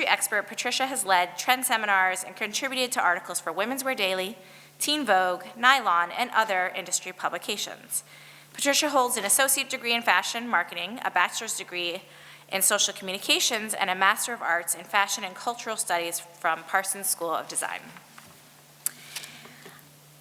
industry expert, Patricia has led trend seminars and contributed to articles for Women's Wear Daily, Teen Vogue, Nylon, and other industry publications. Patricia holds an associate degree in fashion marketing, a bachelor's degree in social communications, and a Master of Arts in Fashion and Cultural Studies from Parsons School of Design.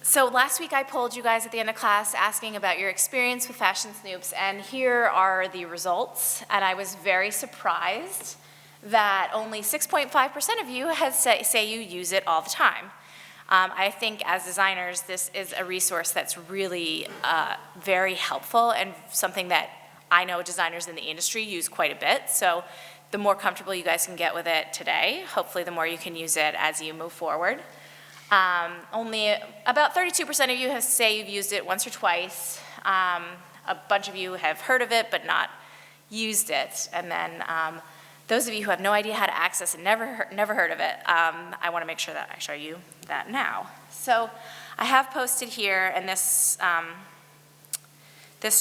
So last week I polled you guys at the end of class asking about your experience with Fashion Snoops, and here are the results. And I was very surprised that only 6.5% of you say you use it all the time. I think as designers, this is a resource that's really very helpful and something that I know designers in the industry use quite a bit. So the more comfortable you guys can get with it today, hopefully the more you can use it as you move forward. Only about 32% of you say you've used it once or twice. A bunch of you have heard of it but not used it. And then those of you who have no idea how to access and never heard of it, I want to make sure that I show you that now. So I have posted here, and this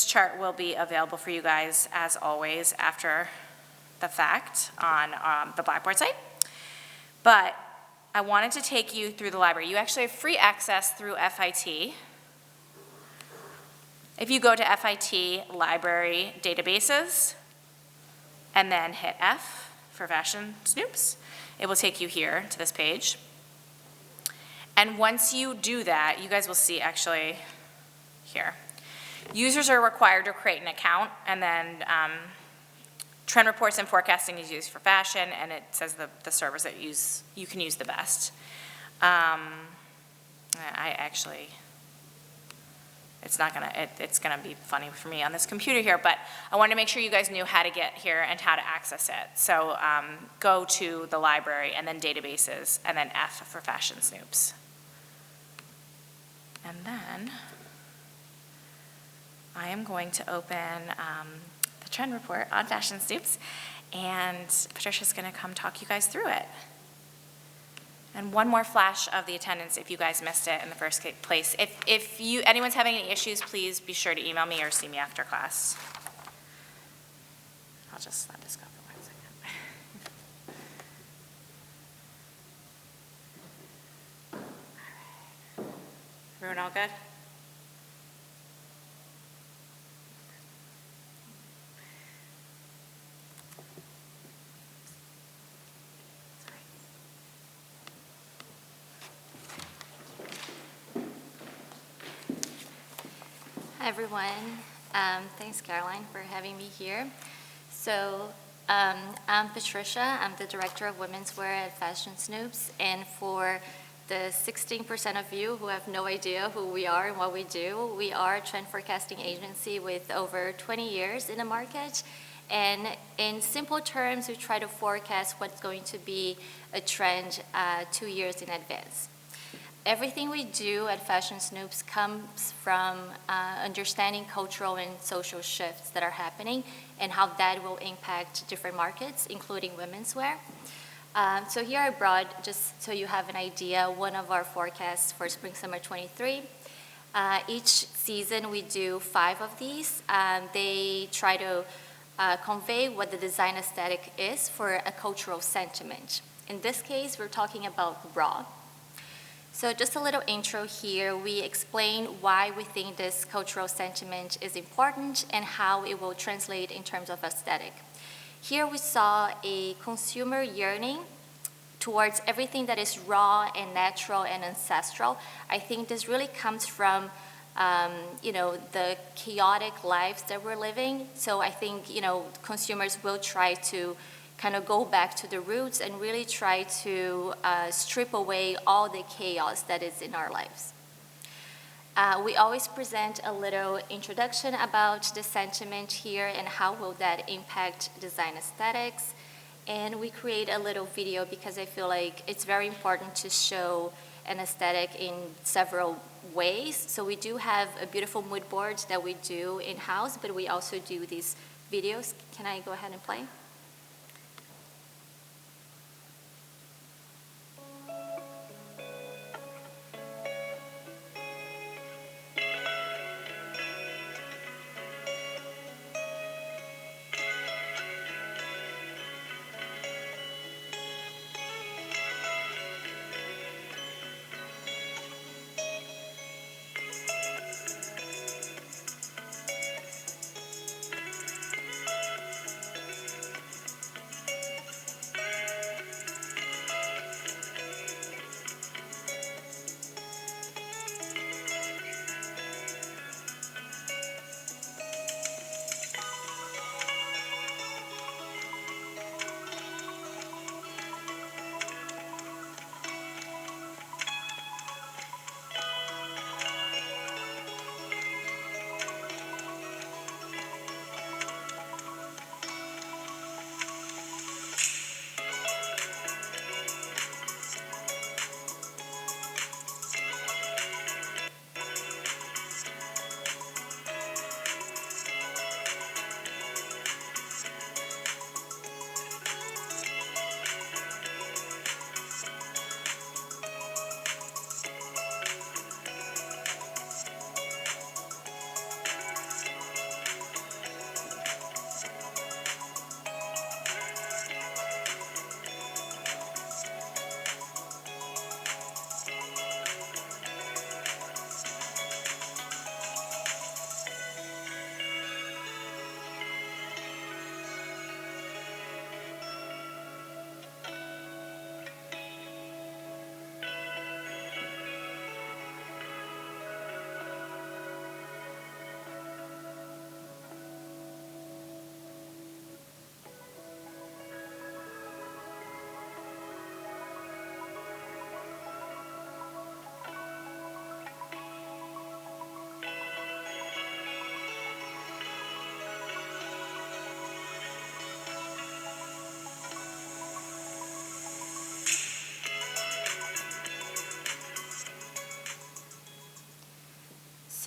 chart will be available for you guys as always after the fact on the Blackboard site. But I wanted to take you through the library. You actually have free access through FIT. If you go to FIT Library Databases and then hit F for Fashion Snoops, it will take you here to this page. And once you do that, you guys will see actually here. Users are required to create an account, and then trend reports and forecasting is used for fashion, and it says the servers that you can use the best. It's gonna be funny for me on this computer here, but I wanted to make sure you guys knew how to get here and how to access it. So go to the library and then databases, and then F for Fashion Snoops. And then I am going to open the trend report on Fashion Snoops, and Patricia's gonna come talk you guys through it. And one more flash of the attendance if you guys missed it in the first place. If anyone's having any issues, please be sure to email me or see me after class. I'll just let this go for 1 second. All right. Everyone all good? Hi, everyone. Thanks, Caroline, for having me here. So I'm Patricia. I'm the Director of Women's Wear at Fashion Snoops. And for the 16% of you who have no idea who we are and what we do, we are a trend forecasting agency with over 20 years in the market. And in simple terms, we try to forecast what's going to be a trend 2 years in advance. Everything we do at Fashion Snoops comes from understanding cultural and social shifts that are happening and how that will impact different markets, including women's wear. So here I brought, just so you have an idea, one of our forecasts for Spring/Summer 23. Each season we do 5 of these. They try to convey what the design aesthetic is for a cultural sentiment. In this case, we're talking about raw. So just a little intro here. We explain why we think this cultural sentiment is important and how it will translate in terms of aesthetic. Here we saw a consumer yearning towards everything that is raw and natural and ancestral. I think this really comes from the chaotic lives that we're living. So I think consumers will try to kind of go back to the roots and really try to strip away all the chaos that is in our lives. We always present a little introduction about the sentiment here and how will that impact design aesthetics. And we create a little video because I feel like it's very important to show an aesthetic in several ways. So we do have a beautiful mood board that we do in-house, but we also do these videos. Can I go ahead and play?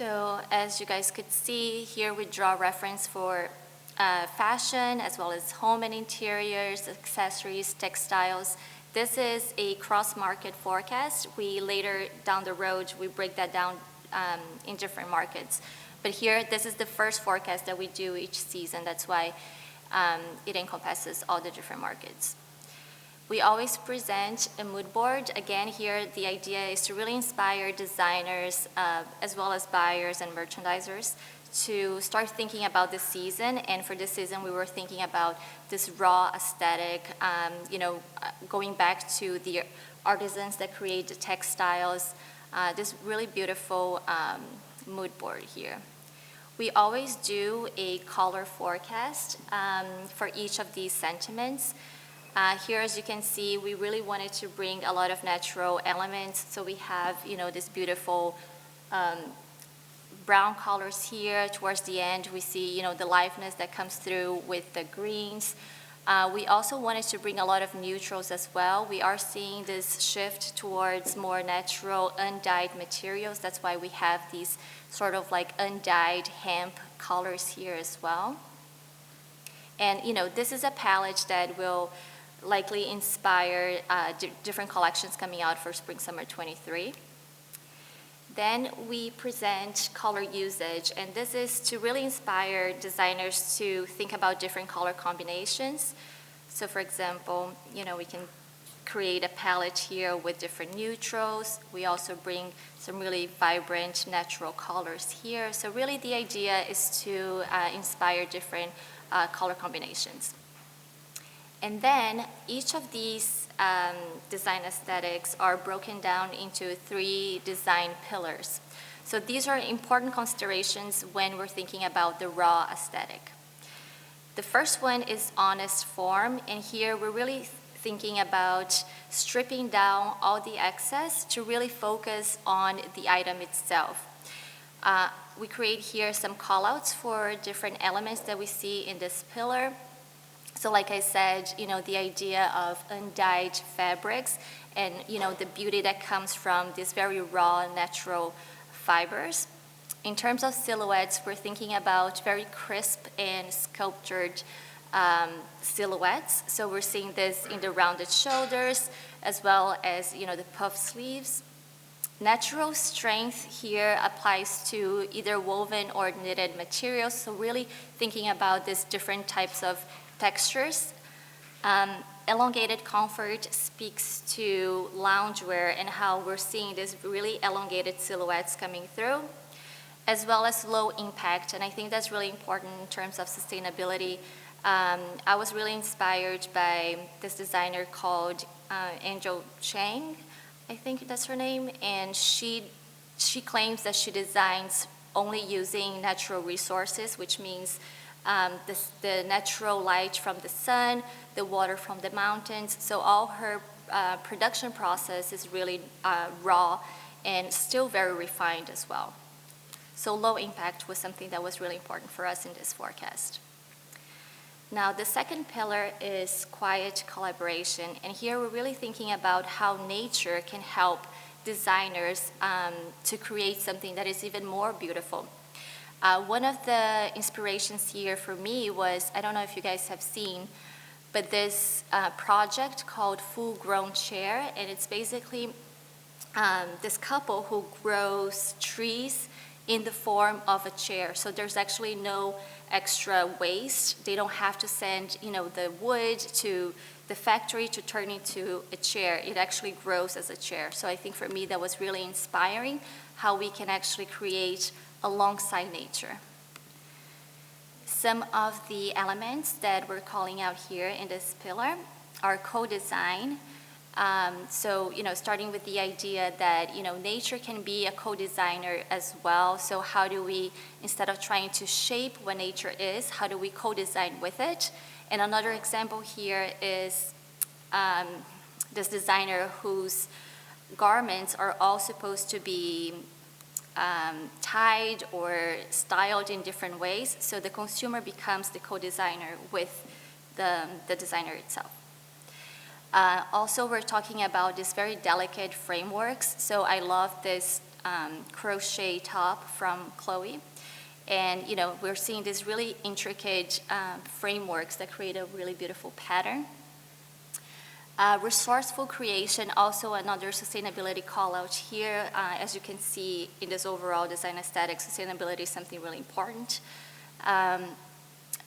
So as you guys could see, here we draw reference for fashion as well as home and interiors, accessories, textiles. This is a cross-market forecast. We later down the road, we break that down in different markets. But here, this is the first forecast that we do each season. That's why it encompasses all the different markets. We always present a mood board. Again, here the idea is to really inspire designers as well as buyers and merchandisers to start thinking about the season. And for this season, we were thinking about this raw aesthetic, going back to the artisans that create the textiles, this really beautiful mood board here. We always do a color forecast for each of these sentiments. Here, as you can see, we really wanted to bring a lot of natural elements. So we have, this beautiful brown colors here. Towards the end, we see, the liveliness that comes through with the greens. We also wanted to bring a lot of neutrals as well. We are seeing this shift towards more natural, undyed materials. That's why we have these sort of like undyed hemp colors here as well. And, this is a palette that will likely inspire different collections coming out for Spring Summer 23. Then we present color usage, and this is to really inspire designers to think about different color combinations. So for example, we can create a palette here with different neutrals. We also bring some really vibrant natural colors here. So really the idea is to inspire different color combinations. And then each of these design aesthetics are broken down into 3 design pillars. So these are important considerations when we're thinking about the raw aesthetic. The first one is honest form, and here we're really thinking about stripping down all the excess to really focus on the item itself. We create here some callouts for different elements that we see in this pillar. So like I said, the idea of undyed fabrics and, the beauty that comes from these very raw, natural fibers. In terms of silhouettes, we're thinking about very crisp and sculptured silhouettes. So we're seeing this in the rounded shoulders as well as, the puff sleeves. Natural strength here applies to either woven or knitted materials. So really thinking about these different types of textures. Elongated comfort speaks to loungewear and how we're seeing these really elongated silhouettes coming through, as well as low impact. And I think that's really important in terms of sustainability. I was really inspired by this designer called Angel Chang, I think that's her name, and she claims that she designs only using natural resources, which means the natural light from the sun, the water from the mountains. So all her production process is really raw and still very refined as well. So low impact was something that was really important for us in this forecast. Now the second pillar is quiet collaboration, and here we're really thinking about how nature can help designers to create something that is even more beautiful. One of the inspirations here for me was, I don't know if you guys have seen, but this project called Full Grown Chair, and it's basically this couple who grows trees in the form of a chair. So there's actually no extra waste. They don't have to send, the wood to the factory to turn into a chair. It actually grows as a chair. So I think for me that was really inspiring, how we can actually create alongside nature. Some of the elements that we're calling out here in this pillar are co-design. So, starting with the idea that, nature can be a co-designer as well. So how do we, instead of trying to shape what nature is, how do we co-design with it? And another example here is this designer whose garments are all supposed to be tied or styled in different ways, so the consumer becomes the co-designer with the designer itself. Also, we're talking about these very delicate frameworks, so I love this crochet top from Chloe. And we're seeing these really intricate frameworks that create a really beautiful pattern. Resourceful creation, also another sustainability call out here. As you can see in this overall design aesthetic, sustainability is something really important.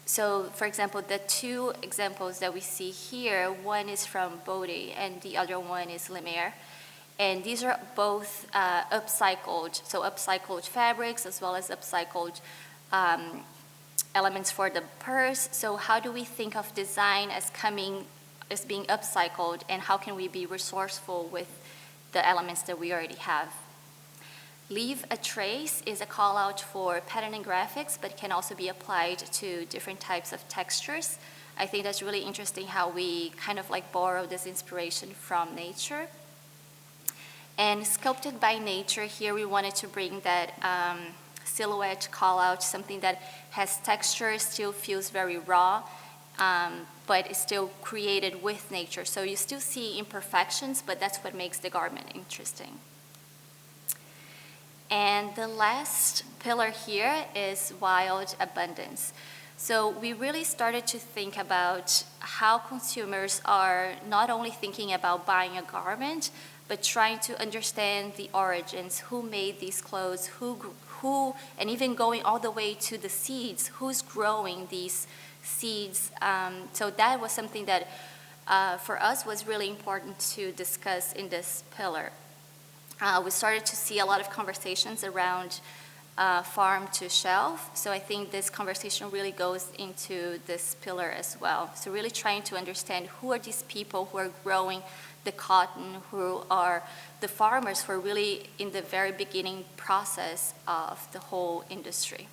So for example, the two examples that we see here, one is from Bode and the other one is Lemaire. And these are both upcycled, so upcycled fabrics as well as upcycled elements for the purse. So how do we think of design as being upcycled, and how can we be resourceful with the elements that we already have? Leave a trace is a call out for pattern and graphics, but can also be applied to different types of textures. I think that's really interesting how we kind of like borrow this inspiration from nature. And sculpted by nature, here we wanted to bring that silhouette call out, something that has texture, still feels very raw, but is still created with nature. So you still see imperfections, but that's what makes the garment interesting. And the last pillar here is wild abundance. So we really started to think about how consumers are not only thinking about buying a garment, but trying to understand the origins, who made these clothes, who, and even going all the way to the seeds, who's growing these seeds. So that was something that for us was really important to discuss in this pillar. We started to see a lot of conversations around farm to shelf. So I think this conversation really goes into this pillar as well. So really trying to understand who are these people who are growing the cotton, who are the farmers who are really in the very beginning process of the whole industry.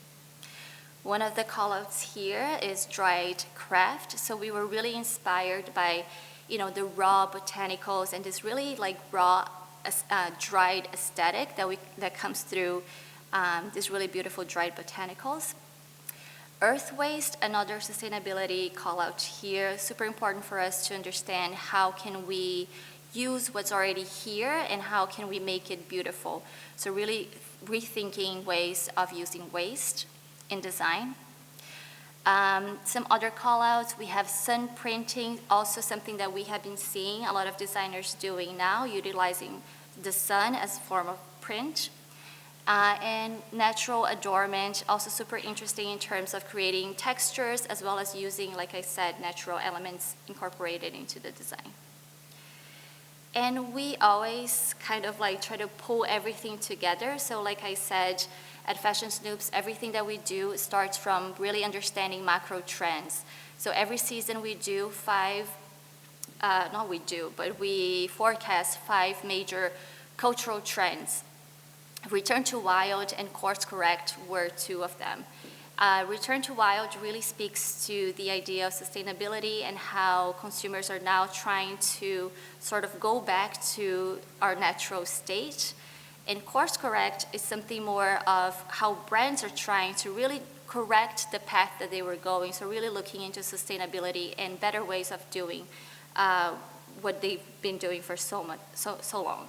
One of the call-outs here is dried craft. So we were really inspired by, the raw botanicals and this really like raw dried aesthetic that comes through these really beautiful dried botanicals. Earth waste, another sustainability call out here, super important for us to understand how can we use what's already here and how can we make it beautiful. So really rethinking ways of using waste in design. Some other call outs, we have sun printing, also something that we have been seeing a lot of designers doing now, utilizing the sun as a form of print. And natural adornment, also super interesting in terms of creating textures as well as using, like I said, natural elements incorporated into the design. And we always kind of like try to pull everything together. So like I said, at Fashion Snoops, everything that we do starts from really understanding macro trends. So every season we do we forecast 5 major cultural trends. Return to Wild and Course Correct were 2 of them. Return to Wild really speaks to the idea of sustainability and how consumers are now trying to sort of go back to our natural state. And Course Correct is something more of how brands are trying to really correct the path that they were going. So really looking into sustainability and better ways of doing what they've been doing for so long.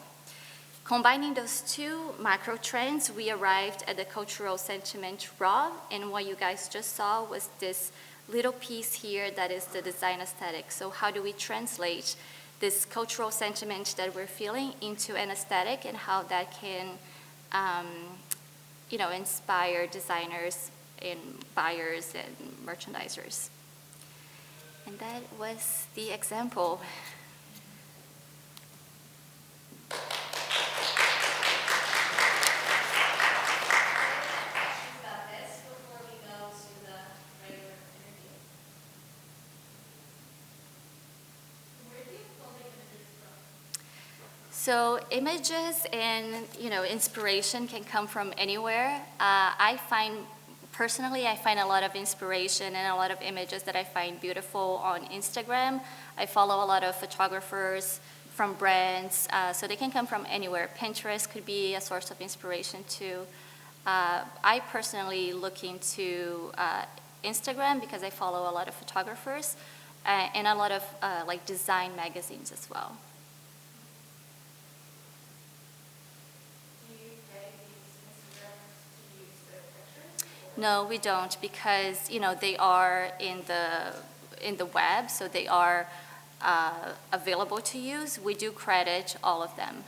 Combining those 2 macro trends, we arrived at the cultural sentiment raw, and what you guys just saw was this little piece here that is the design aesthetic. So how do we translate this cultural sentiment that we're feeling into an aesthetic, and how that can, inspire designers and buyers and merchandisers. And that was the example. So images and inspiration can come from anywhere. Personally, I find a lot of inspiration and a lot of images that I find beautiful on Instagram. I follow a lot of photographers from brands, so they can come from anywhere. Pinterest could be a source of inspiration too. I personally look into Instagram because I follow a lot of photographers and a lot of design magazines as well. Do you, Greg, No, we don't, because, they are in the web, so they are available to use. We do credit all of them.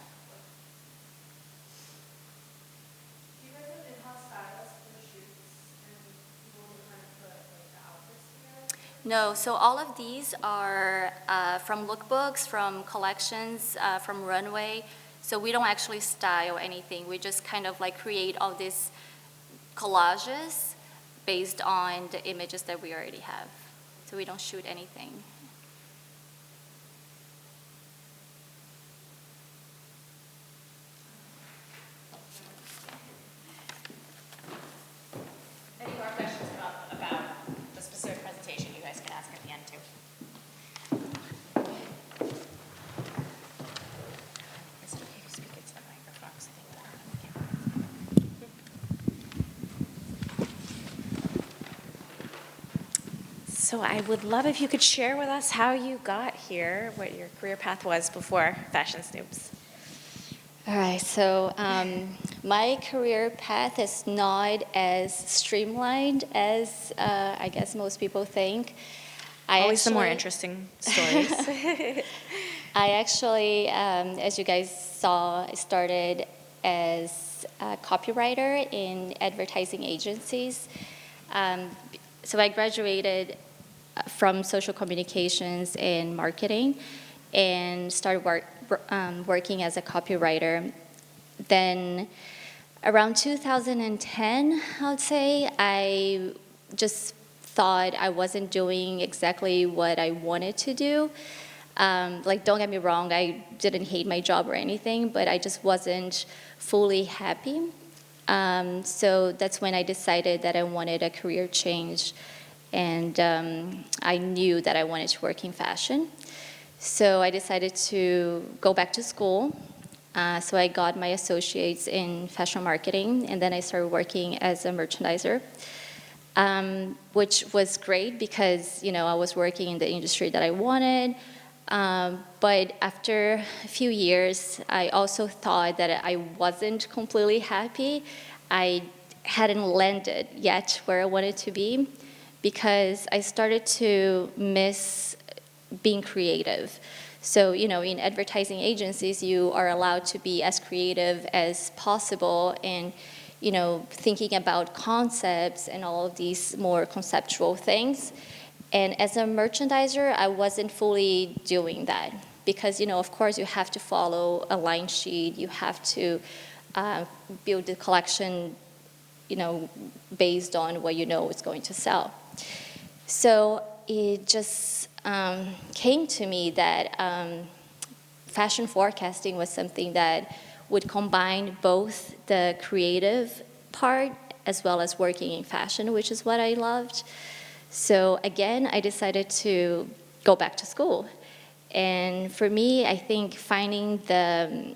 Do you guys have in-house stylists for the shoots and people who kind of put like the outfits together? No, so all of these are from lookbooks, from collections, from runway. So we don't actually style anything. We just kind of like create all these collages based on the images that we already have. So we don't shoot anything. Any more questions about the specific presentation, you guys can ask at the end too. Is it okay to speak into the microphone? 'Cause I think that So I would love if you could share with us how you got here, what your career path was before Fashion Snoops. All right, so my career path is not as streamlined as I guess most people think. Always the more interesting stories. I actually, as you guys saw, started as a copywriter in advertising agencies. So I graduated from social communications and marketing and started working as a copywriter. Then around 2010, I would say, I just thought I wasn't doing exactly what I wanted to do. Don't get me wrong, I didn't hate my job or anything, but I just wasn't fully happy. So that's when I decided that I wanted a career change, and I knew that I wanted to work in fashion. So I decided to go back to school. So I got my associates in fashion marketing, and then I started working as a merchandiser, which was great because, I was working in the industry that I wanted. But after a few years, I also thought that I wasn't completely happy. I hadn't landed yet where I wanted to be because I started to miss being creative. So, in advertising agencies, you are allowed to be as creative as possible and, thinking about concepts and all of these more conceptual things. And as a merchandiser, I wasn't fully doing that because, of course, you have to follow a line sheet. You have to build the collection, based on what is going to sell. So it just came to me that fashion forecasting was something that would combine both the creative part as well as working in fashion, which is what I loved. So again, I decided to go back to school. And for me, I think finding the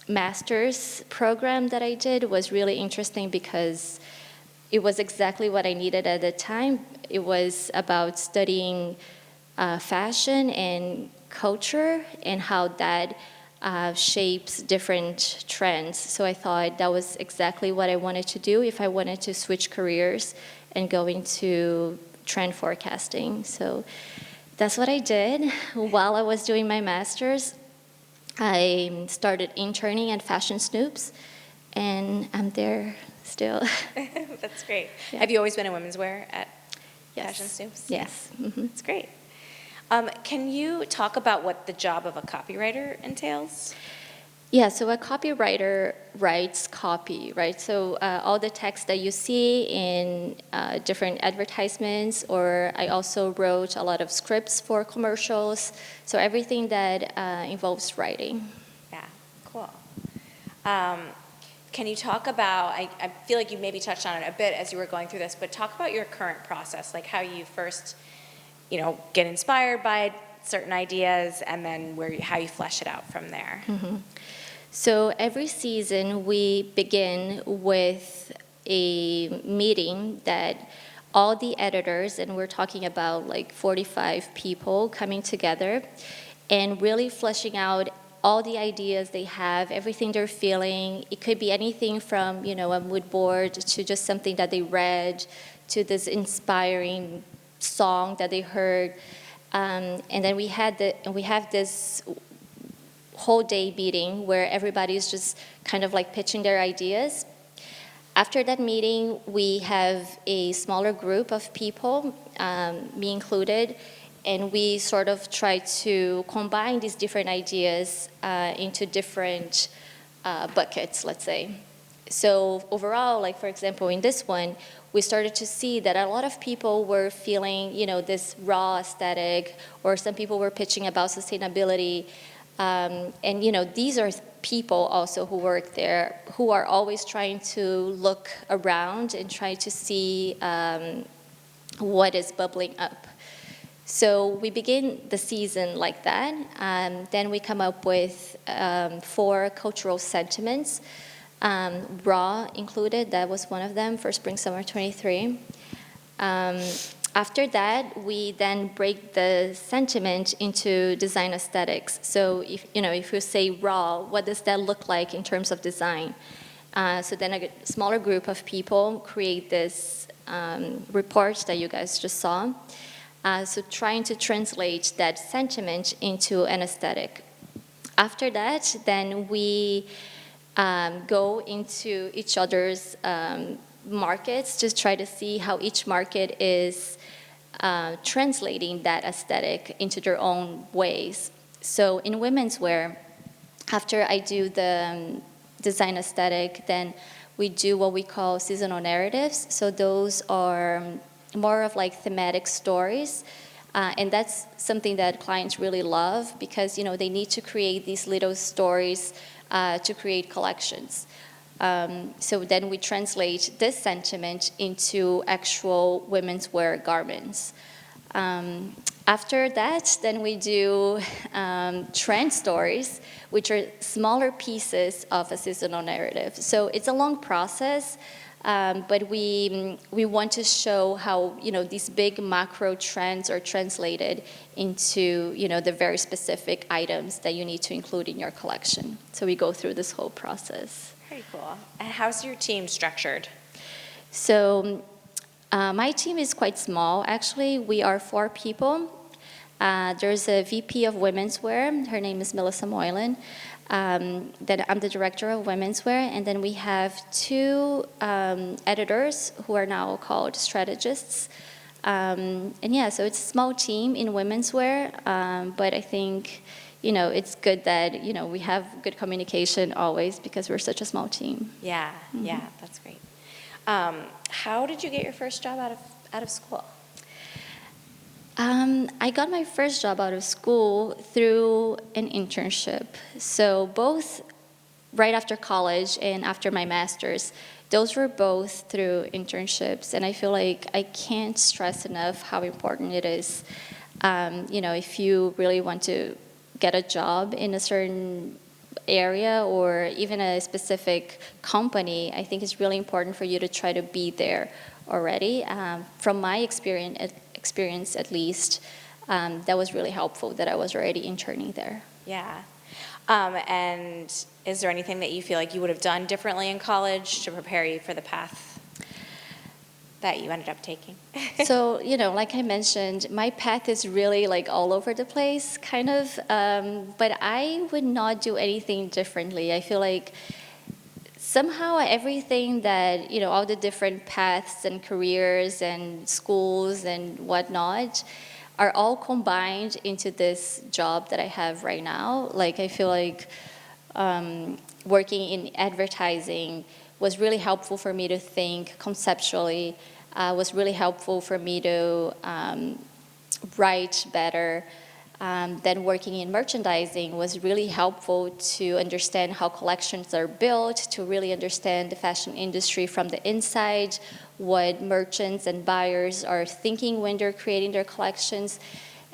master's program that I did was really interesting because it was exactly what I needed at the time. It was about studying fashion and culture and how that shapes different trends. So I thought that was exactly what I wanted to do if I wanted to switch careers and go into trend forecasting. So that's what I did. While I was doing my master's, I started interning at Fashion Snoops, and I'm there still. That's great. Yeah. Have you always been in women's wear at Yes. Fashion Snoops? Yes. Mm-hmm. That's great. Can you talk about what the job of a copywriter entails? Yeah, so a copywriter writes copy, right? So all the text that you see in different advertisements, or I also wrote a lot of scripts for commercials, so everything that involves writing. Yeah, cool. Can you talk about, I feel like you maybe touched on it a bit as you were going through this, but talk about your current process, like how you first, get inspired by certain ideas and then how you flesh it out from there. Mm-hmm. So every season we begin with a meeting that all the editors, and we're talking about like 45 people coming together and really fleshing out all the ideas they have, everything they're feeling. It could be anything from, a mood board to just something that they read, to this inspiring song that they heard. And then we have this whole day meeting where everybody's just kind of like pitching their ideas. After that meeting, we have a smaller group of people, me included, and we sort of try to combine these different ideas into different buckets, let's say. So overall, like for example, in this one, we started to see that a lot of people were feeling, this raw aesthetic, or some people were pitching about sustainability. And, these are people also who work there who are always trying to look around and try to see what is bubbling up. So we begin the season like that. Then we come up with 4 cultural sentiments, raw included. That was one of them for Spring Summer 23. After that, we then break the sentiment into design aesthetics. So if you say raw, what does that look like in terms of design? So then a smaller group of people create this report that you guys just saw. So trying to translate that sentiment into an aesthetic. After that, then we go into each other's markets to try to see how each market is translating that aesthetic into their own ways. So in women's wear, after I do the design aesthetic, then we do what we call seasonal narratives. So those are more of like thematic stories. And that's something that clients really love because, they need to create these little stories to create collections. So then we translate this sentiment into actual women's wear garments. After that, then we do trend stories, which are smaller pieces of a seasonal narrative. So it's a long process, but we want to show how these big macro trends are translated into the very specific items that you need to include in your collection. So we go through this whole process. Very cool. And how's your team structured? So my team is quite small, actually. We are 4 people. There's a VP of women's wear. Her name is Melissa Moylan. Then I'm the director of women's wear. And then we have 2 editors who are now called strategists. And yeah, so it's a small team in women's wear. But I think it's good that, we have good communication always because we're such a small team. Yeah, yeah, that's great. How did you get your first job out of school? I got my first job out of school through an internship. So both right after college and after my master's, those were both through internships. And I feel like I can't stress enough how important it is. If you really want to get a job in a certain area or even a specific company, I think it's really important for you to try to be there already. From my experience at least, that was really helpful that I was already interning there. Yeah. And is there anything that you feel like you would have done differently in college to prepare you for the path that you ended up taking? So, like I mentioned, my path is really like all over the place, kind of, but I would not do anything differently. I feel like somehow everything that, all the different paths and careers and schools and whatnot are all combined into this job that I have right now. Like, I feel like working in advertising was really helpful for me to think conceptually, was really helpful for me to write better. Then working in merchandising was really helpful to understand how collections are built, to really understand the fashion industry from the inside, what merchants and buyers are thinking when they're creating their collections.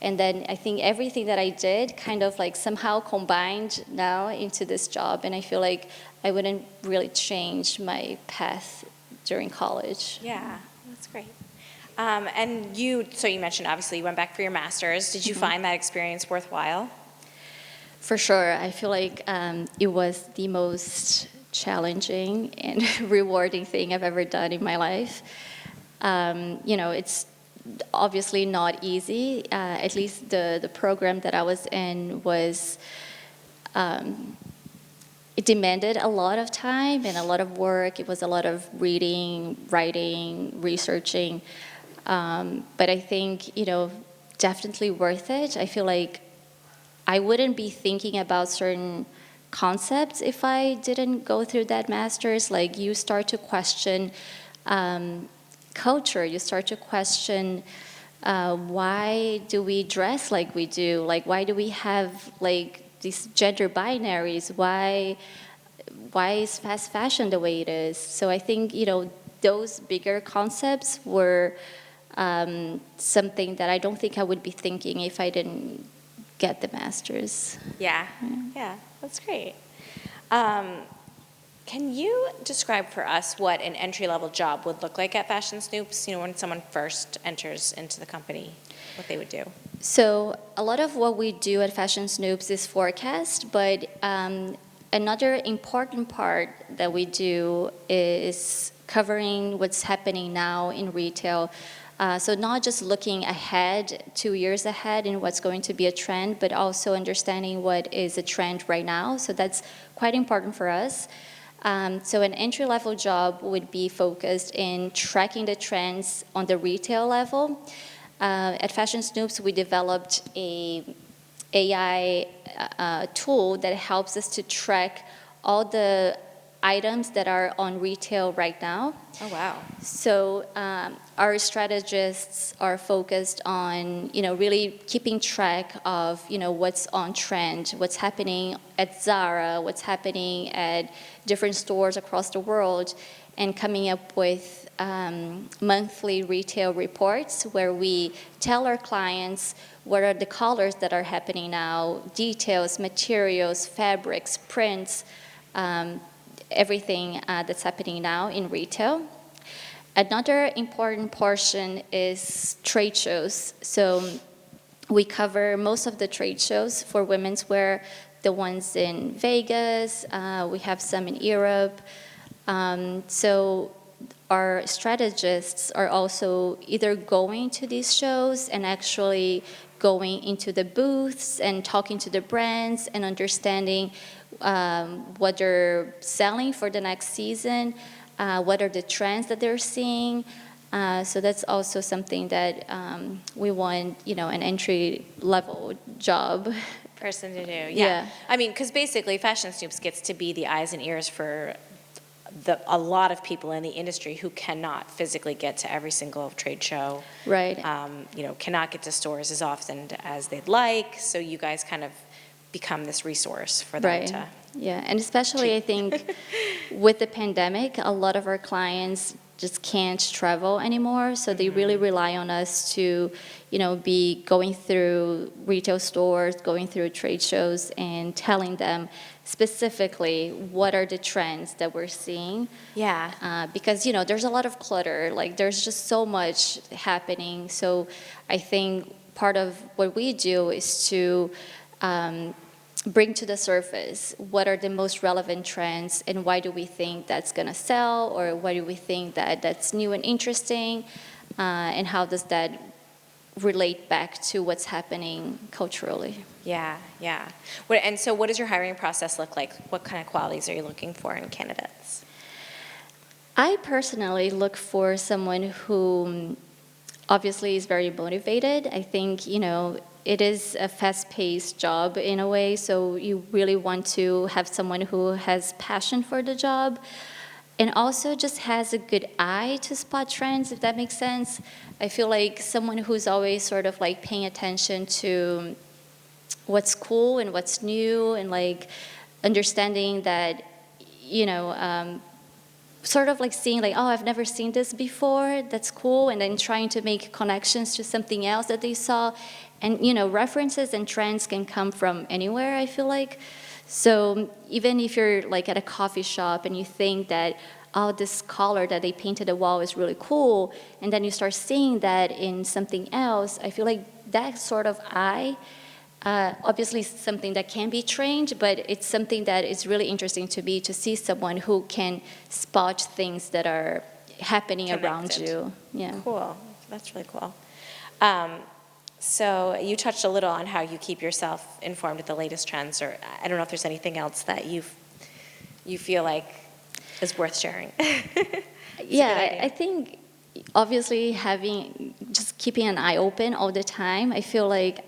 And then I think everything that I did kind of like somehow combined now into this job. And I feel like I wouldn't really change my path during college. Yeah, that's great. So you mentioned obviously you went back for your master's. Did you find that experience worthwhile? For sure. I feel like it was the most challenging and rewarding thing I've ever done in my life. It's obviously not easy. At least the program that I was in was, it demanded a lot of time and a lot of work. It was a lot of reading, writing, researching. But I think, definitely worth it. I feel like I wouldn't be thinking about certain concepts if I didn't go through that master's. Like, you start to question culture. You start to question why do we dress like we do? Like, why do we have like these gender binaries? Why is fast fashion the way it is? So I think those bigger concepts were something that I don't think I would be thinking if I didn't get the master's. Yeah, that's great. Can you describe for us what an entry-level job would look like at Fashion Snoops, when someone first enters into the company, what they would do? So a lot of what we do at Fashion Snoops is forecast, but another important part that we do is covering what's happening now in retail. So not just looking ahead, 2 years ahead in what's going to be a trend, but also understanding what is a trend right now. So that's quite important for us. So an entry-level job would be focused in tracking the trends on the retail level. At Fashion Snoops, we developed a AI tool that helps us to track all the items that are on retail right now. Oh, wow. So our strategists are focused on, really keeping track of, what's on trend, what's happening at Zara, what's happening at different stores across the world, and coming up with monthly retail reports where we tell our clients what are the colors that are happening now, details, materials, fabrics, prints, everything that's happening now in retail. Another important portion is trade shows. So we cover most of the trade shows for women's wear, the ones in Vegas, we have some in Europe. So our strategists are also either going to these shows and actually going into the booths and talking to the brands and understanding what they're selling for the next season, what are the trends that they're seeing. So that's also something that we want, an entry-level job Person to do, Yeah. I mean, because basically Fashion Snoops gets to be the eyes and ears for a lot of people in the industry who cannot physically get to every single trade show. Right. Cannot get to stores as often as they'd like. So you guys kind of become this resource for them Right. to. Yeah, and especially I think with the pandemic, a lot of our clients just can't travel anymore, so they really rely on us to, be going through retail stores, going through trade shows, and telling them specifically what are the trends that we're seeing. Yeah. Because, there's a lot of clutter, like there's just so much happening. So I think part of what we do is to bring to the surface what are the most relevant trends and why do we think that's going to sell, or why do we think that that's new and interesting, and how does that relate back to what's happening culturally. Yeah. And so what does your hiring process look like? What kind of qualities are you looking for in candidates? I personally look for someone who obviously is very motivated. I think, it is a fast-paced job in a way, so you really want to have someone who has passion for the job and also just has a good eye to spot trends, if that makes sense. I feel like someone who's always sort of like paying attention to what's cool and what's new, and like understanding that, sort of like seeing like, oh, I've never seen this before, that's cool, and then trying to make connections to something else that they saw. And, references and trends can come from anywhere, I feel like. So even if you're like at a coffee shop and you think that, oh, this color that they painted the wall is really cool, and then you start seeing that in something else, I feel like that sort of eye obviously something that can be trained, but it's something that is really interesting to me to see someone who can spot things that are happening around Connected. you. Yeah. Cool. That's really cool. So you touched a little on how you keep yourself informed with the latest trends, or I don't know if there's anything else that you feel like is worth sharing. Yeah, I think obviously just keeping an eye open all the time. I feel like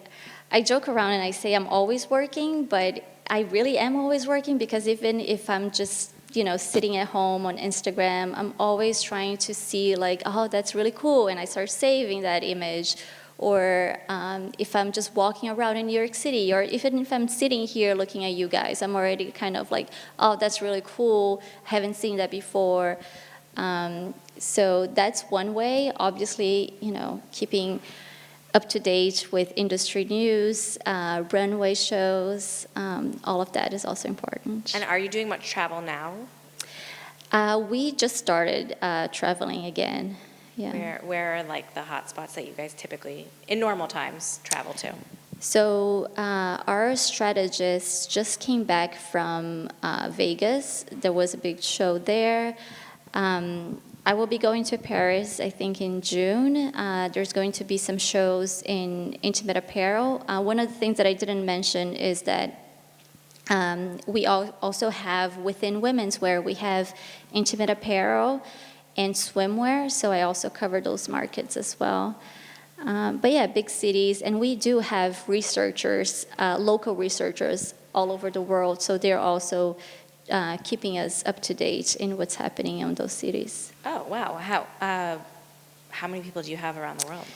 I joke around and I say I'm always working, but I really am always working, because even if I'm just sitting at home on Instagram, I'm always trying to see like, oh, that's really cool, and I start saving that image. Or if I'm just walking around in New York City, or even if I'm sitting here looking at you guys, I'm already kind of like, oh, that's really cool. I haven't seen that before. So that's one way. Obviously, keeping up to date with industry news, runway shows, all of that is also important. And are you doing much travel now? We just started traveling again. Yeah. Where are like the hot spots that you guys typically, in normal times, travel to? So our strategist just came back from Vegas. There was a big show there. I will be going to Paris, I think, in June. There's going to be some shows in intimate apparel. One of the things that I didn't mention is that we also have, within women's wear, we have intimate apparel and swimwear, so I also cover those markets as well. But yeah, big cities, and we do have researchers, local researchers all over the world, so they're also keeping us up to date in what's happening in those cities. Oh, wow. How many people do you have around the world?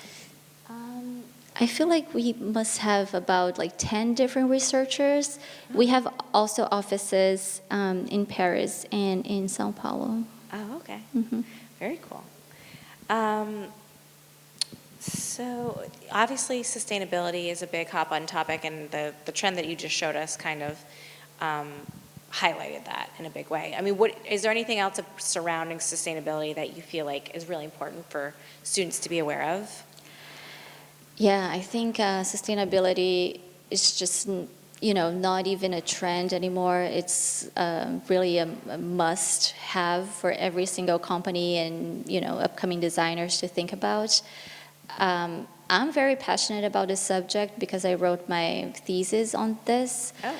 I feel like we must have about like 10 different researchers. We have also offices in Paris and in Sao Paulo. Oh, okay. Mm-hmm. Very cool. So obviously sustainability is a big hot-button topic, and the trend that you just showed us kind of highlighted that in a big way. I mean, is there anything else surrounding sustainability that you feel like is really important for students to be aware of? Yeah, I think sustainability is just, not even a trend anymore. It's really a must-have for every single company and, upcoming designers to think about. I'm very passionate about this subject because I wrote my thesis on this. Oh,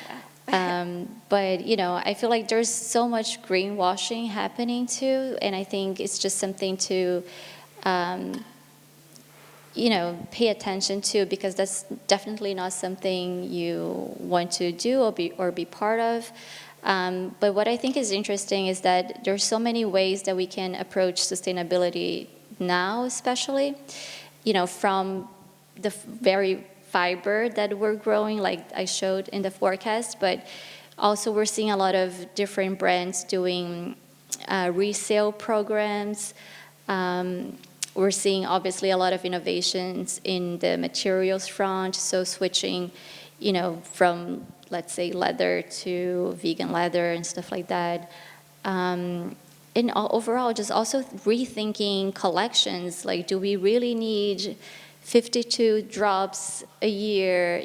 wow. But, I feel like there's so much greenwashing happening too, and I think it's just something to pay attention to, because that's definitely not something you want to do or be part of. But what I think is interesting is that there's so many ways that we can approach sustainability now, especially, from the very fiber that we're growing, like I showed in the forecast, but also we're seeing a lot of different brands doing resale programs. We're seeing obviously a lot of innovations in the materials front, so switching, from, let's say, leather to vegan leather and stuff like that. And overall, just also rethinking collections, like, do we really need 52 drops a year?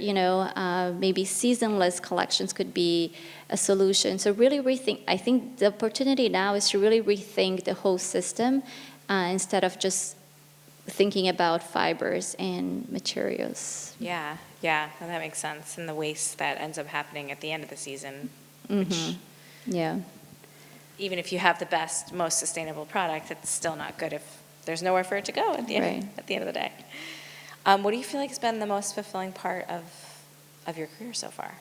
Maybe seasonless collections could be a solution. So really I think the opportunity now is to really rethink the whole system instead of just thinking about fibers and materials. Yeah, no, that makes sense. And the waste that ends up happening at the end of the season, Mm-hmm. which, Yeah. even if you have the best, most sustainable product, it's still not good if there's nowhere for it to go at the end of the day. What do you feel like has been the most fulfilling part of your career so far?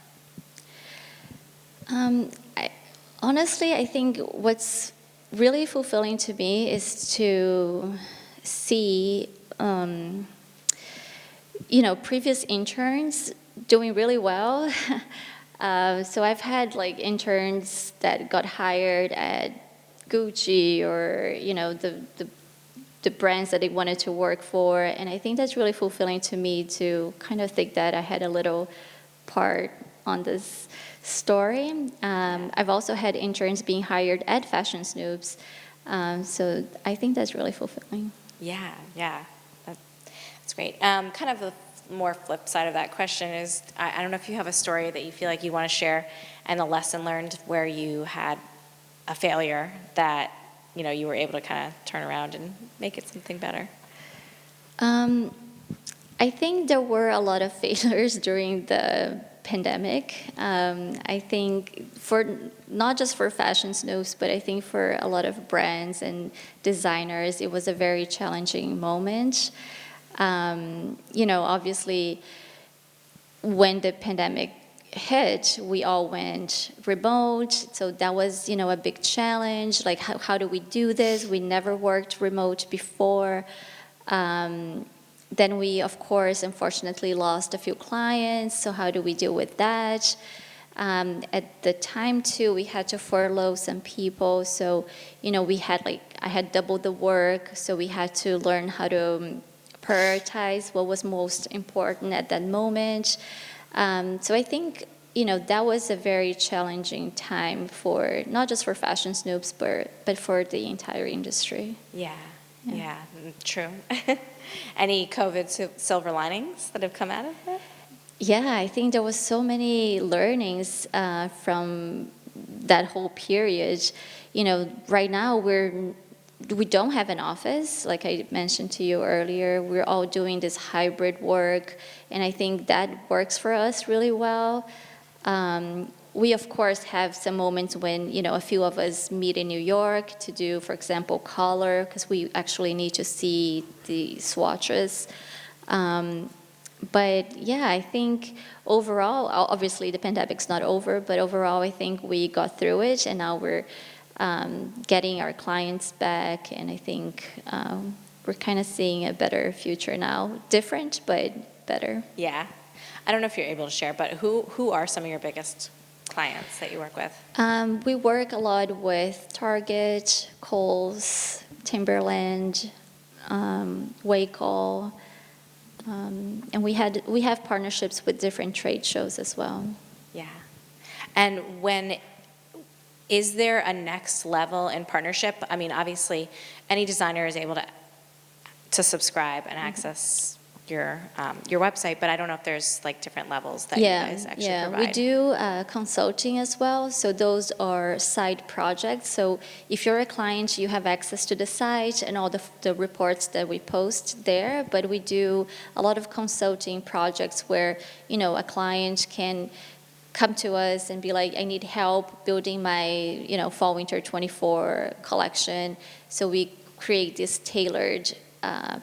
Honestly, I think what's really fulfilling to me is to see, previous interns doing really well. So I've had like interns that got hired at Gucci or, the brands that they wanted to work for. And I think that's really fulfilling to me to kind of think that I had a little part on this story. I've also had interns being hired at Fashion Snoops. So I think that's really fulfilling. Yeah, that's great. Kind of more flip side of that question is, I don't know if you have a story that you feel like you want to share and a lesson learned where you had a failure that, you were able to kind of turn around and make it something better. I think there were a lot of failures during the pandemic. I think not just for fashion snoops, but I think for a lot of brands and designers, it was a very challenging moment. Obviously, when the pandemic hit, we all went remote. So that was, a big challenge. Like, how do we do this? We never worked remote before. Then we, of course, unfortunately lost a few clients. So how do we deal with that? At the time, too, we had to furlough some people. So, I had double the work. So we had to learn how to prioritize what was most important at that moment. So I think, that was a very challenging time for, not just for fashion snoops, but for the entire industry. Yeah, true. Any COVID silver linings that have come out of it? Yeah, I think there was so many learnings from that whole period. Right now we don't have an office, like I mentioned to you earlier. We're all doing this hybrid work, and I think that works for us really well. We, of course, have some moments when, a few of us meet in New York to do, for example, color, because we actually need to see the swatches. But yeah, I think overall, obviously the pandemic's not over, but overall I think we got through it, and now we're getting our clients back, and I think we're kind of seeing a better future now. Different, but better. Yeah. I don't know if you're able to share, but who are some of your biggest clients that you work with? We work a lot with Target, Kohl's, Timberland, Wacol, and we have partnerships with different trade shows as well. Yeah. And is there a next level in partnership? I mean, obviously, any designer is able to subscribe and access your website, but I don't know if there's like different levels that you guys actually provide. We do consulting as well. So those are side projects. So if you're a client, you have access to the site and all the reports that we post there. But we do a lot of consulting projects where, a client can come to us and be like, I need help building my, fall winter 24 collection. So we create these tailored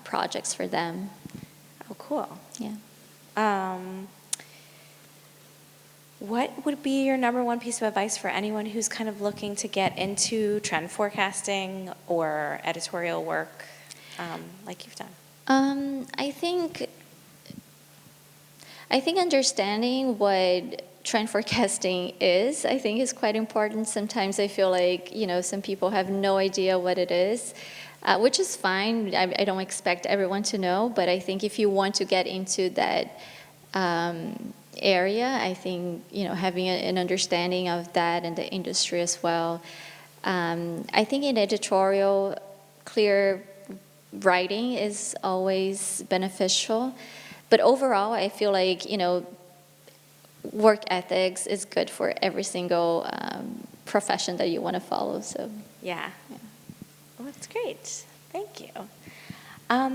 projects for them. Oh, cool. Yeah. What would be your number one piece of advice for anyone who's kind of looking to get into trend forecasting or editorial work like you've done? I think understanding what trend forecasting is, I think, is quite important. Sometimes I feel like, some people have no idea what it is. Which is fine. I don't expect everyone to know, but I think if you want to get into that area, I think having an understanding of that and the industry as well. I think in editorial, clear writing is always beneficial, but overall, I feel like work ethics is good for every single profession that you want to follow. So yeah. Well, that's great. Thank you.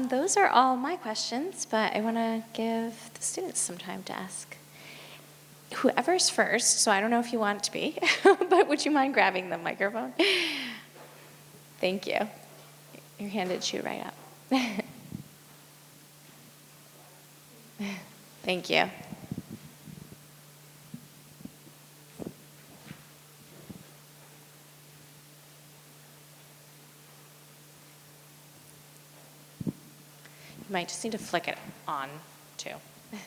Those are all my questions, but I want to give the students some time to ask. Whoever's first, so I don't know if you want to be, but would you mind grabbing the microphone? Thank you. Your hand did shoot right up. Thank you. You might just need to flick it on, too. Yeah.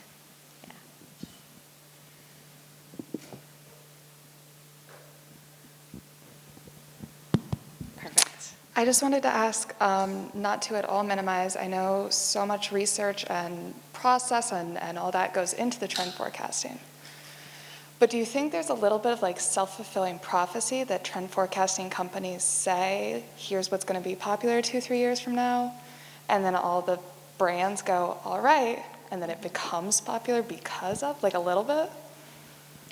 Perfect. I just wanted to ask, not to at all minimize, I know so much research and process and all that goes into the trend forecasting. But do you think there's a little bit of like self-fulfilling prophecy that trend forecasting companies say, here's what's going to be popular 2-3 years from now, and then all the brands go, all right, and then it becomes popular because of, like a little bit?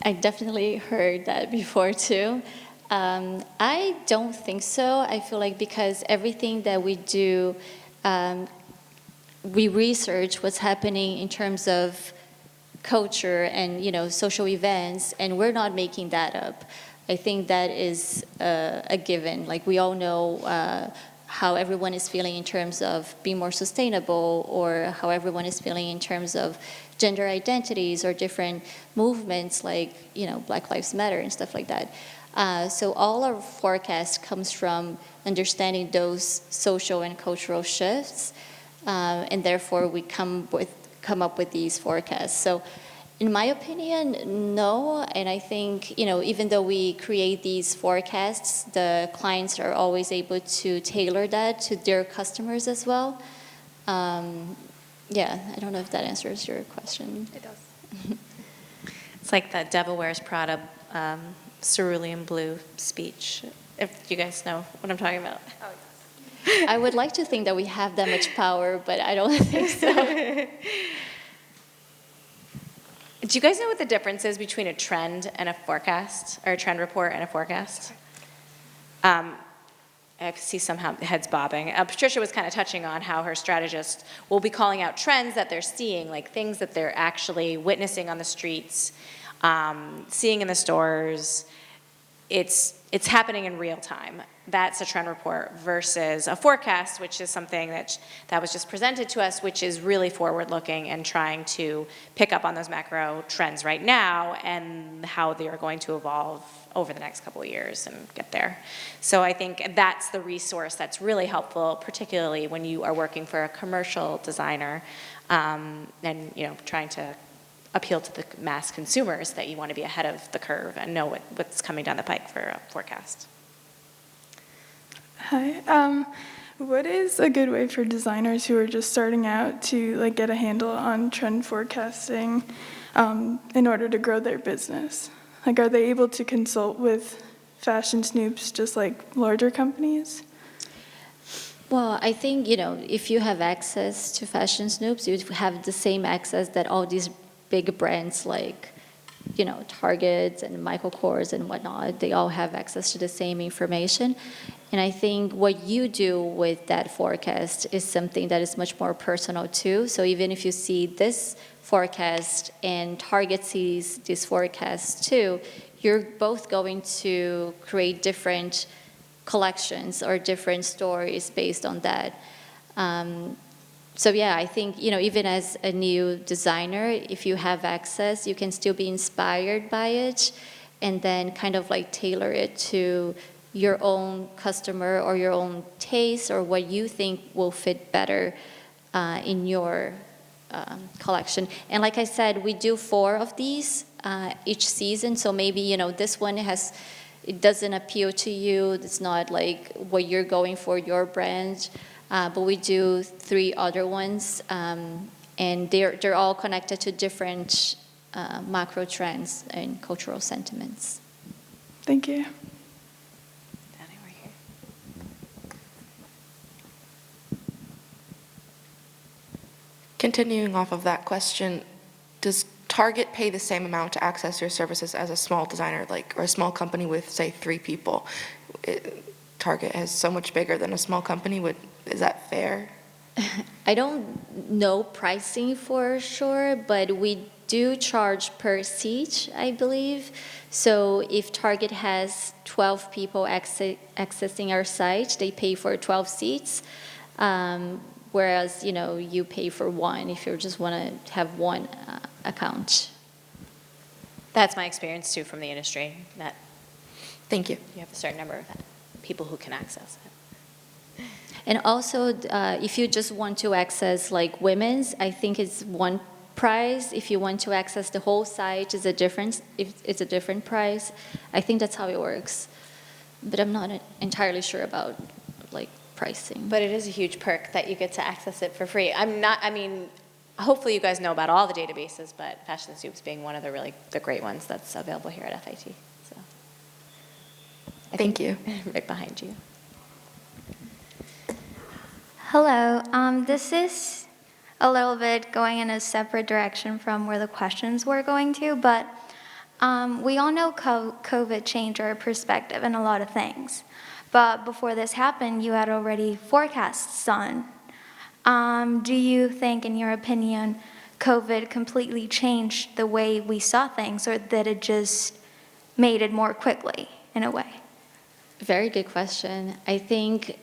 I definitely heard that before too. I don't think so. I feel like because everything that we do, we research what's happening in terms of culture and social events, and we're not making that up. I think that is a given. Like we all know how everyone is feeling in terms of being more sustainable, or how everyone is feeling in terms of gender identities or different movements like Black Lives Matter and stuff like that. So all our forecast comes from understanding those social and cultural shifts, and therefore we come up with these forecasts. So in my opinion, no. And I think, even though we create these forecasts, the clients are always able to tailor that to their customers as well. Yeah, I don't know if that answers your question. It does. It's like the Devil Wears Prada cerulean blue speech, if you guys know what I'm talking about. Oh, yes. I would like to think that we have that much power, but I don't think so. Do you guys know what the difference is between a trend and a forecast, or a trend report and a forecast? I can see some heads bobbing. Patricia was kind of touching on how her strategists will be calling out trends that they're seeing, like things that they're actually witnessing on the streets, seeing in the stores. It's happening in real time. That's a trend report versus a forecast, which is something that was just presented to us, which is really forward-looking and trying to pick up on those macro trends right now and how they are going to evolve over the next couple of years and get there. So I think that's the resource that's really helpful, particularly when you are working for a commercial designer and trying to appeal to the mass consumers, that you want to be ahead of the curve and know what's coming down the pike for a forecast. Hi. What is a good way for designers who are just starting out to get a handle on trend forecasting in order to grow their business? Are they able to consult with fashion snoops just like larger companies? Well, I think, if you have access to Fashion Snoops, you have the same access that all these big brands like, Target and Michael Kors and whatnot, they all have access to the same information. And I think what you do with that forecast is something that is much more personal too. So even if you see this forecast and Target sees this forecast too, you're both going to create different collections or different stories based on that. So yeah, I think, even as a new designer, if you have access, you can still be inspired by it and then kind of tailor it to your own customer or your own taste or what you think will fit better in your collection. And like I said, we do 4 of these each season. So maybe, this one it doesn't appeal to you. It's not like what you're going for, your brand. But we do 3 other ones, and they're all connected to different macro trends and cultural sentiments. Thank you. Danny, right here. Continuing off of that question, does Target pay the same amount to access your services as a small designer, or a small company with, say, 3 people? Target is so much bigger than a small company. Is that fair? I don't know pricing for sure, but we do charge per seat, I believe. So if Target has 12 people accessing our site, they pay for 12 seats, whereas you pay for 1 if you just want to have 1 account. That's my experience too from the industry, that Thank you. you have a certain number of people who can access it. And also, if you just want to access women's, I think it's 1 price. If you want to access the whole site, it's a different price. I think that's how it works. But I'm not entirely sure about pricing. But it is a huge perk that you get to access it for free. Hopefully you guys know about all the databases, but Fashion Snoops being one of the great ones that's available here at FIT. So, Thank you. Right behind you. Hello, this is a little bit going in a separate direction from where the questions were going to, but we all know COVID changed our perspective in a lot of things. But before this happened, you had already forecasts done. Do you think, in your opinion, COVID completely changed the way we saw things, or that it just made it more quickly, in a way? Very good question. I think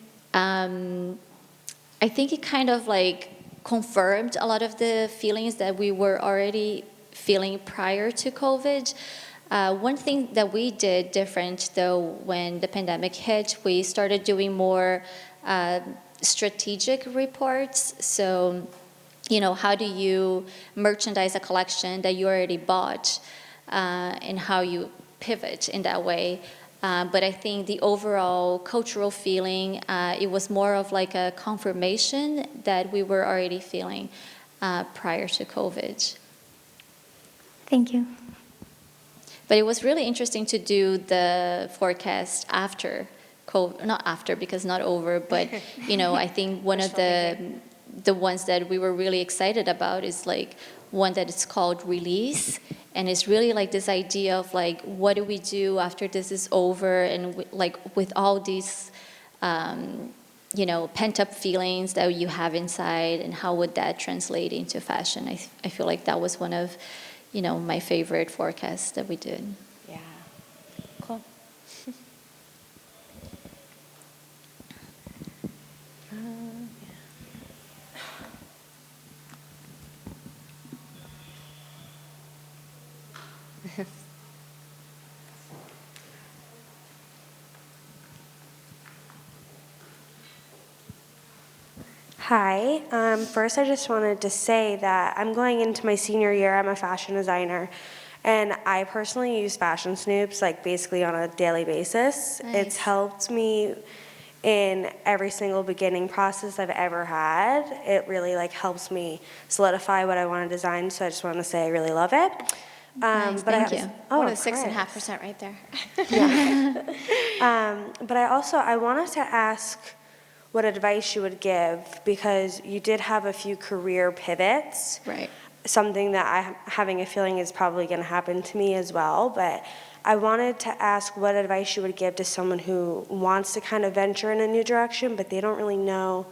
it kind of like confirmed a lot of the feelings that we were already feeling prior to COVID. One thing that we did different, though, when the pandemic hit, we started doing more strategic reports. So, how do you merchandise a collection that you already bought, and how you pivot in that way. But I think the overall cultural feeling, it was more of like a confirmation that we were already feeling prior to COVID. Thank you. But it was really interesting to do the forecast after COVID, not after because not over, but I think one of the ones that we were really excited about is like one that is called Release. And it's really like this idea of like, what do we do after this is over? And like with all these, pent up feelings that you have inside, and how would that translate into fashion? I feel like that was one of, my favorite forecasts that we did. Yeah. Cool. Hi. First, I just wanted to say that I'm going into my senior year. I'm a fashion designer, and I personally use Fashion Snoops like basically on a daily basis. Nice. It's helped me in every single beginning process I've ever had. It really like helps me solidify what I want to design. So I just want to say I really love it. Nice, but thank you. Oh, One of of the course. 6.5% right there. But I wanted to ask what advice you would give, because you did have a few career pivots. Right. Something that I'm having a feeling is probably going to happen to me as well. But I wanted to ask what advice you would give to someone who wants to kind of venture in a new direction, but they don't really know.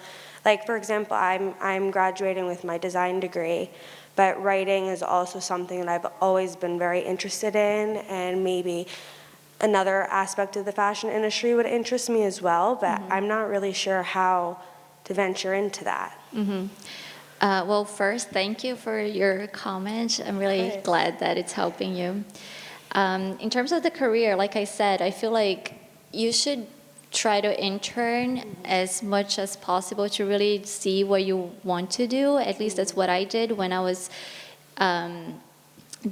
Like, for example, I'm graduating with my design degree, but writing is also something that I've always been very interested in, and maybe another aspect of the fashion industry would interest me as well, but I'm not really sure how to venture into that. Well, first, thank you for your comment. I'm really glad that it's helping you. In terms of the career, like I said, I feel like you should try to intern as much as possible to really see what you want to do. At least that's what I did when I was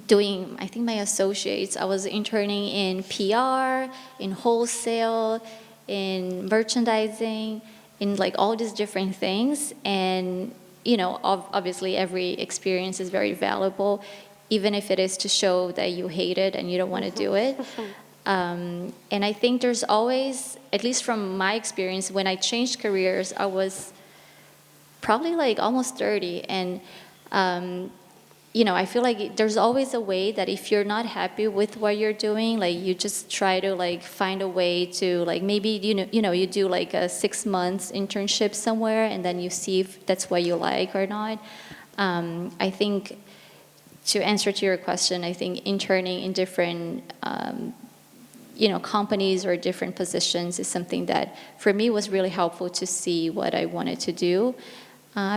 doing, I think, my associates. I was interning in PR, in wholesale, in merchandising, in like all these different things. And, obviously every experience is very valuable, even if it is to show that you hate it and you don't want to do it. And I think there's always, at least from my experience, when I changed careers, I was probably like almost 30. And, I feel like there's always a way that if you're not happy with what you're doing, like you just try to like find a way to like maybe, you do like a 6 months internship somewhere, and then you see if that's what you like or not. I think to answer to your question, I think interning in different, companies or different positions is something that for me was really helpful to see what I wanted to do.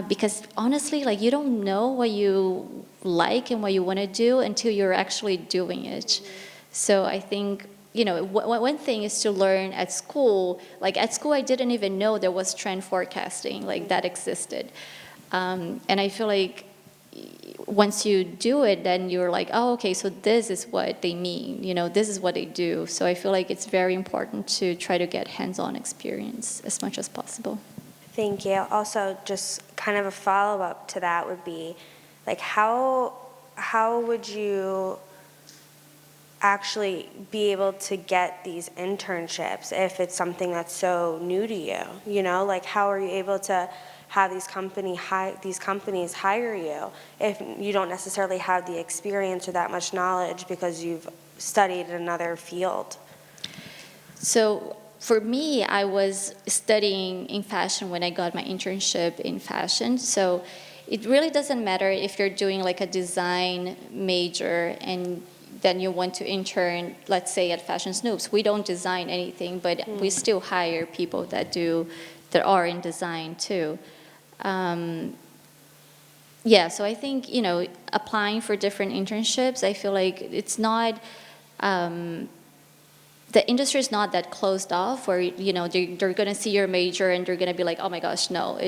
Because honestly, like you don't know what you like and what you want to do until you're actually doing it. So I think, one thing is to learn at school. Like at school, I didn't even know there was trend forecasting, like that existed. And I feel like once you do it, then you're like, oh, okay, so this is what they mean, this is what they do. So I feel like it's very important to try to get hands-on experience as much as possible. Thank you. Also, just kind of a follow-up to that would be, like, how would you actually be able to get these internships if it's something that's so new to you? Like, how are you able to have these companies hire you if you don't necessarily have the experience or that much knowledge because you've studied in another field? So for me, I was studying in fashion when I got my internship in fashion. So it really doesn't matter if you're doing like a design major and then you want to intern, let's say at Fashion Snoops. We don't design anything, but we still hire people that are in design too. Yeah, so I think, applying for different internships, I feel like it's not, the industry is not that closed off where, they're going to see your major and they're going to be like, oh my gosh, no,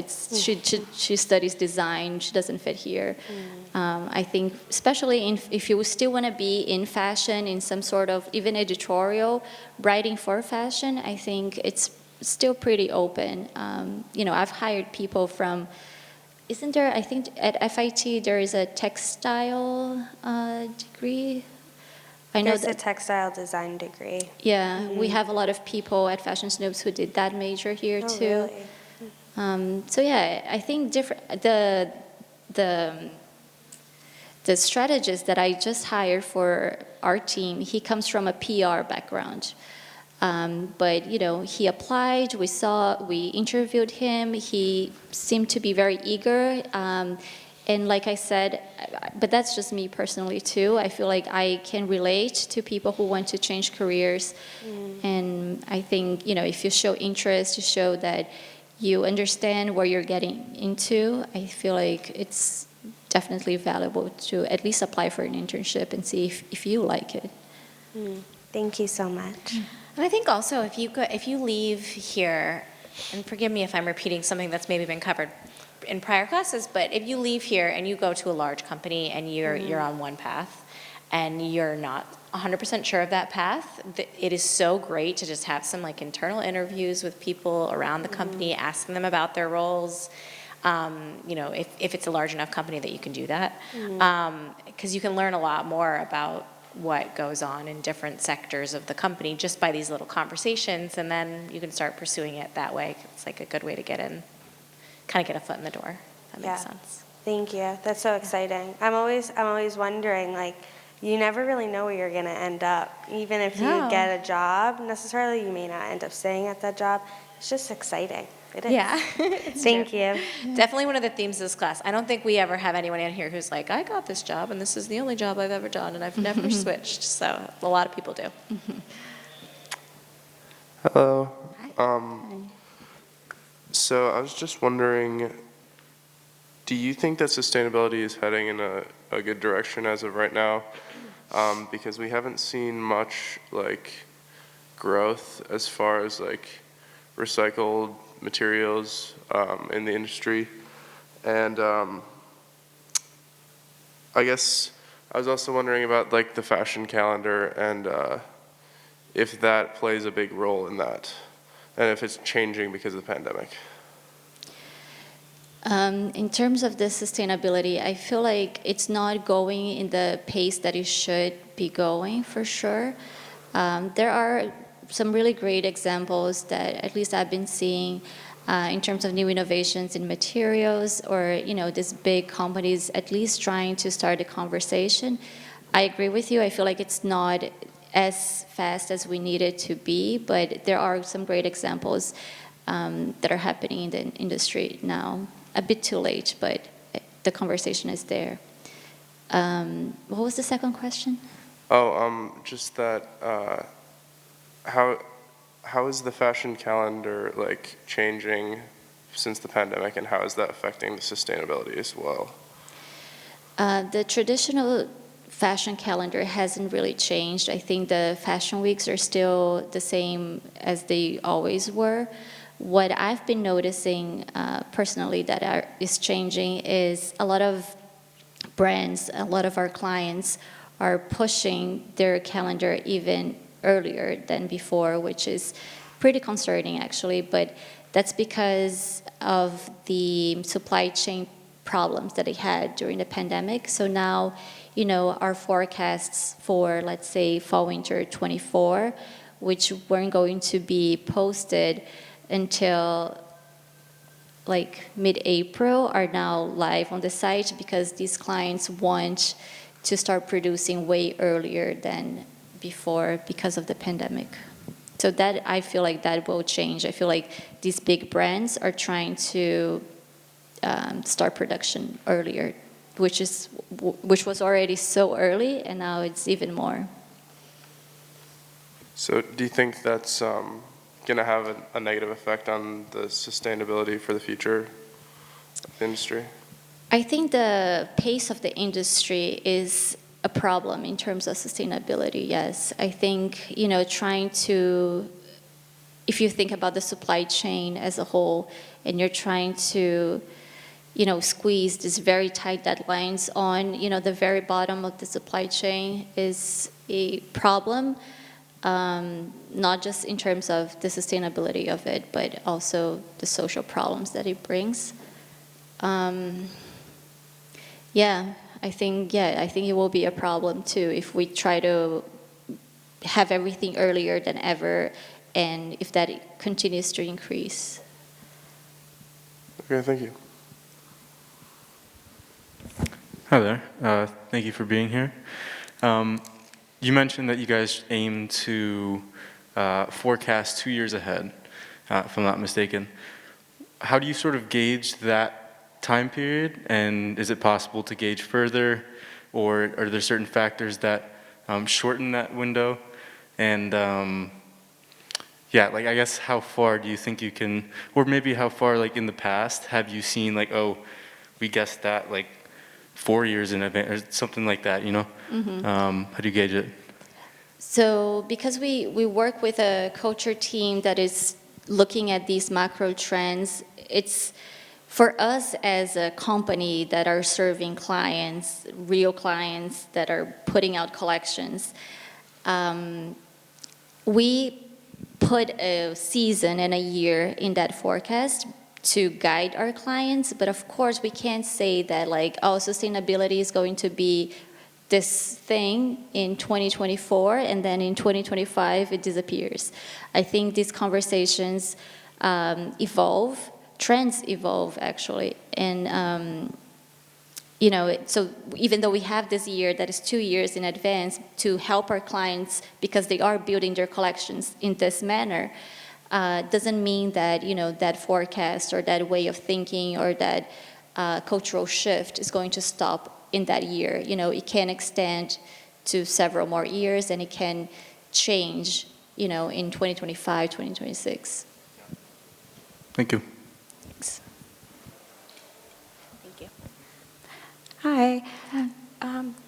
she studies design, she doesn't fit here. I think especially if you still want to be in fashion, in some sort of even editorial, writing for fashion, I think it's still pretty open. I've hired people from, isn't there, I think at FIT there is a textile degree. I know There's a textile design degree. Yeah, we have a lot of people at Fashion Snoops who did that major here too. Really? So yeah, I think the strategist that I just hired for our team, he comes from a PR background. But he applied, we interviewed him, he seemed to be very eager. And like I said, but that's just me personally too. I feel like I can relate to people who want to change careers. And I think, if you show interest, you show that you understand where you're getting into, I feel like it's definitely valuable to at least apply for an internship and see if you like it. Thank you so much. And I think also if you leave here, and forgive me if I'm repeating something that's maybe been covered in prior classes, but if you leave here and you go to a large company and you're on one path and you're not 100% sure of that path, it is so great to just have some like internal interviews with people around the company, asking them about their roles. If it's a large enough company that you can do that, because you can learn a lot more about what goes on in different sectors of the company just by these little conversations, and then you can start pursuing it that way. It's like a good way to get in, kind of get a foot in the door. If that makes sense. Thank you. That's so exciting. I'm always wondering, like, you never really know where you're going to end up. Even if you get a job, necessarily you may not end up staying at that job. It's just exciting. It is. Yeah. Thank you. Definitely one of the themes of this class. I don't think we ever have anyone in here who's like, I got this job and this is the only job I've ever done and I've never switched. So a lot of people do. Hello. So I was just wondering, do you think that sustainability is heading in a good direction as of right now? Because we haven't seen much like growth as far as like recycled materials in the industry. And I guess I was also wondering about like the fashion calendar and if that plays a big role in that and if it's changing because of the pandemic. In terms of the sustainability, I feel like it's not going in the pace that it should be going, for sure. There are some really great examples that at least I've been seeing in terms of new innovations in materials or, these big companies at least trying to start a conversation. I agree with you. I feel like it's not as fast as we need it to be, but there are some great examples that are happening in the industry now. A bit too late, but the conversation is there. What was the second question? Just that how is the fashion calendar like changing since the pandemic, and how is that affecting the sustainability as well? The traditional fashion calendar hasn't really changed. I think the fashion weeks are still the same as they always were. What I've been noticing personally that is changing is a lot of brands, a lot of our clients are pushing their calendar even earlier than before, which is pretty concerning actually, but that's because of the supply chain problems that they had during the pandemic. So now, our forecasts for, let's say, fall/winter 24, which weren't going to be posted until like mid-April are now live on the site because these clients want to start producing way earlier than before because of the pandemic. So that, I feel like that will change. I feel like these big brands are trying to start production earlier, which was already so early, and now it's even more. So do you think that's going to have a negative effect on the sustainability for the future of the industry? I think the pace of the industry is a problem in terms of sustainability, yes. I think, trying to, if you think about the supply chain as a whole, and you're trying to, squeeze these very tight deadlines on, the very bottom of the supply chain is a problem, not just in terms of the sustainability of it, but also the social problems that it brings. I think it will be a problem too if we try to have everything earlier than ever, and if that continues to increase. Okay, thank you. Hi there. Thank you for being here. You mentioned that you guys aim to forecast 2 years ahead, if I'm not mistaken. How do you sort of gauge that time period, and is it possible to gauge further, or are there certain factors that shorten that window? And I guess how far do you think you can, or maybe how far, like in the past, have you seen like, oh, we guessed that like 4 years in advance, or something like that, Mm-hmm. How do you gauge it? So because we work with a culture team that is looking at these macro trends, it's for us as a company that are serving clients, real clients that are putting out collections, we put a season and a year in that forecast to guide our clients. But of course, we can't say that like, oh, sustainability is going to be this thing in 2024, and then in 2025 it disappears. I think these conversations evolve. Trends evolve, actually, and so even though we have this year that is 2 years in advance to help our clients because they are building their collections in this manner, doesn't mean that that forecast or that way of thinking or that cultural shift is going to stop in that year. It can extend to several more years, and it can change in 2025, 2026. Thank you. Hi.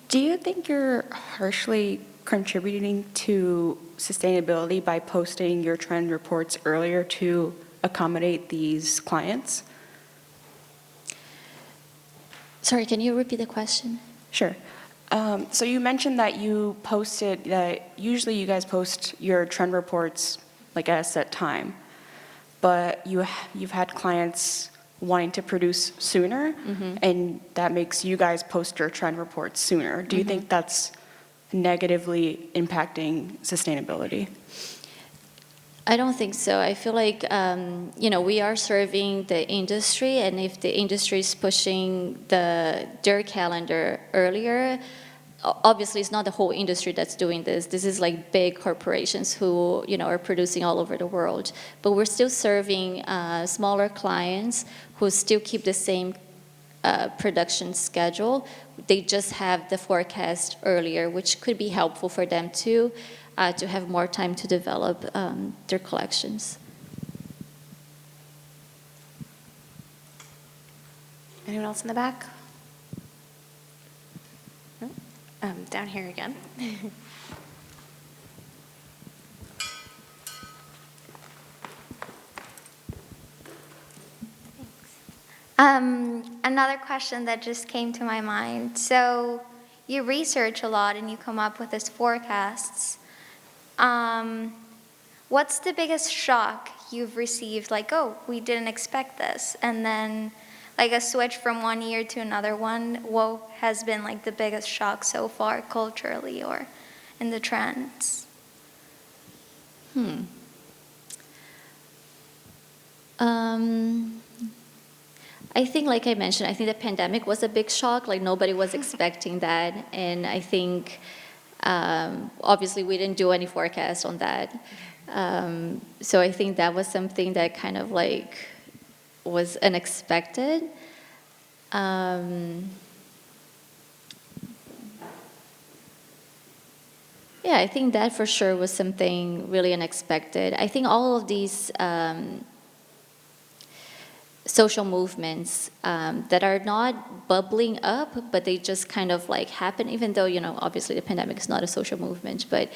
Do you think you're harshly contributing to sustainability by posting your trend reports earlier to accommodate these clients? Sorry, can you repeat the question? Sure. So you mentioned that you posted, that usually you guys post your trend reports like at a set time, but you've had clients wanting to produce sooner, Mm-hmm. and that makes you guys post your trend reports sooner. Do you Mm-hmm. think that's negatively impacting sustainability? I don't think so. I feel like, we are serving the industry, and if the industry is pushing their calendar earlier, obviously it's not the whole industry that's doing this. This is like big corporations who, are producing all over the world. But we're still serving smaller clients who still keep the same production schedule. They just have the forecast earlier, which could be helpful for them too, to have more time to develop their collections. Anyone else in the back? No? Down here again. Another question that just came to my mind. So you research a lot and you come up with these forecasts. What's the biggest shock you've received? Like, oh, we didn't expect this. And then like a switch from one year to another one. What has been like the biggest shock so far culturally or in the trends? I think, like I mentioned, I think the pandemic was a big shock. Like nobody was expecting that, and I think obviously we didn't do any forecast on that. So I think that was something that kind of like was unexpected. Yeah, I think that for sure was something really unexpected. I think all of these social movements that are not bubbling up, but they just kind of like happen, even though, obviously the pandemic is not a social movement, but,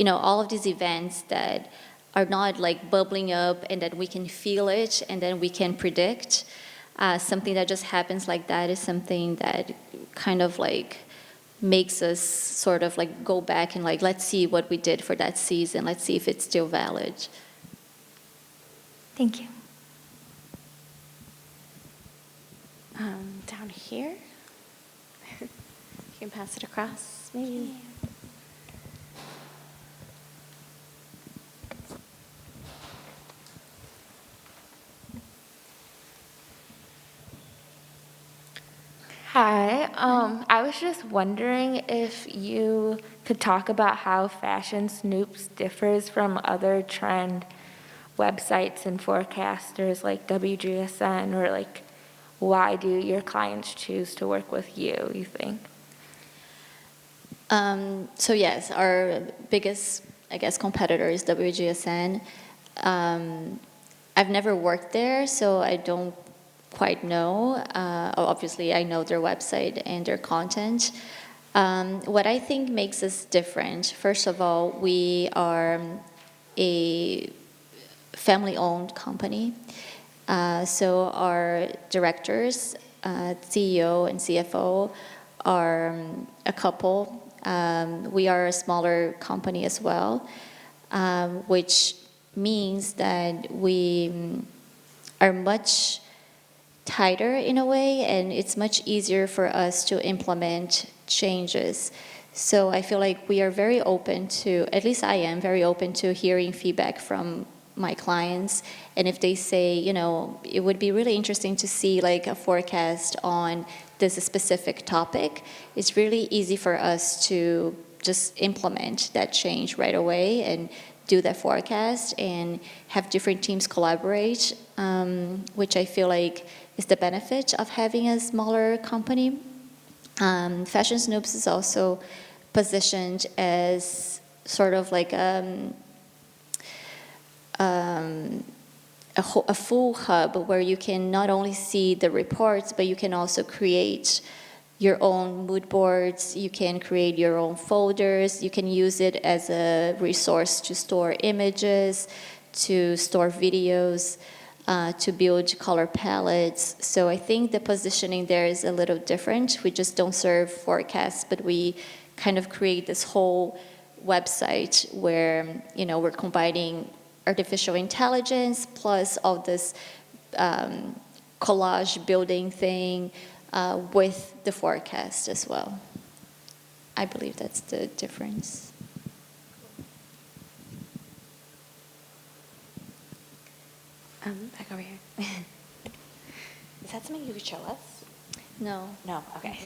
all of these events that are not like bubbling up and that we can feel it and then we can predict, something that just happens like that is something that kind of like makes us sort of like go back and like, let's see what we did for that season. Let's see if it's still valid. Thank you. Down here. You can pass it across, maybe. Hi, I was just wondering if you could talk about how Fashion Snoops differs from other trend websites and forecasters like WGSN, or like why do your clients choose to work with you think? So yes, our biggest, I guess, competitor is WGSN. I've never worked there, so I don't quite know. Obviously, I know their website and their content. What I think makes us different, first of all, we are a family-owned company. So our directors, CEO and CFO, are a couple. We are a smaller company as well, which means that we are much tighter in a way, and it's much easier for us to implement changes. So I feel like we are very open to, at least I am very open to hearing feedback from my clients. And if they say, it would be really interesting to see like a forecast on this specific topic, it's really easy for us to just implement that change right away and do that forecast and have different teams collaborate, which I feel like is the benefit of having a smaller company. Fashion Snoops is also positioned as sort of like a full hub where you can not only see the reports, but you can also create your own mood boards, you can create your own folders, you can use it as a resource to store images, to store videos, to build color palettes. So I think the positioning there is a little different. We just don't serve forecasts, but we kind of create this whole website where, we're combining artificial intelligence plus all this collage building thing with the forecast as well. I believe that's the difference. Back over here. Is that something you could show us? No. No, okay.